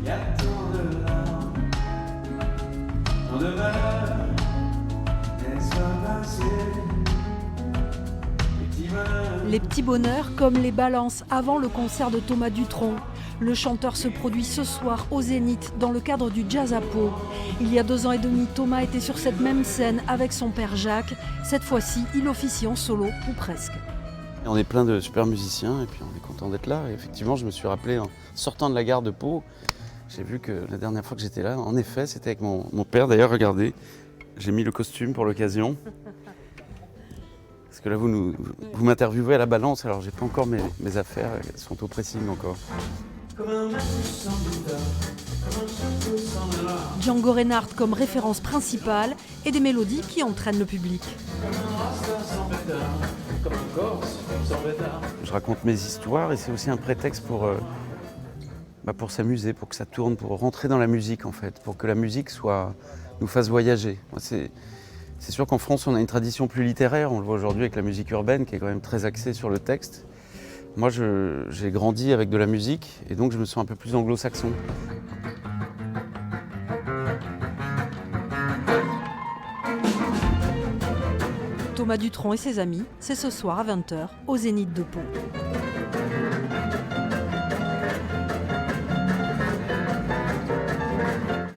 y a tant de larmes, tant de malheurs, n'est-ce pas passé? Les petits bonheurs comme les balances avant le concert de Thomas Dutronc. Le chanteur se produit ce soir au Zénith dans le cadre du Jazz à Pau. Il y a 2 ans et demi, Thomas était sur cette même scène avec son père Jacques. Cette fois-ci, il officie en solo, ou presque. On est plein de super musiciens et puis on est content d'être là. Et effectivement, je me suis rappelé en sortant de la gare de Pau, j'ai vu que la dernière fois que j'étais là, en effet, c'était avec mon père. D'ailleurs, regardez, j'ai mis le costume pour l'occasion. Parce que là, vous m'interviewez à la balance, alors j'ai pas encore mes affaires, elles sont au pressing encore. Django Reinhardt comme référence principale et des mélodies qui entraînent le public. Je raconte mes histoires et c'est aussi un prétexte pour s'amuser, pour que ça tourne, pour rentrer dans la musique en fait, pour que la musique nous fasse voyager. C'est sûr qu'en France, on a une tradition plus littéraire, on le voit aujourd'hui avec la musique urbaine qui est quand même très axée sur le texte. Moi, j'ai grandi avec de la musique et donc je me sens un peu plus anglo-saxon. Thomas Dutronc et ses amis, c'est ce soir à 20h au Zénith de Pau.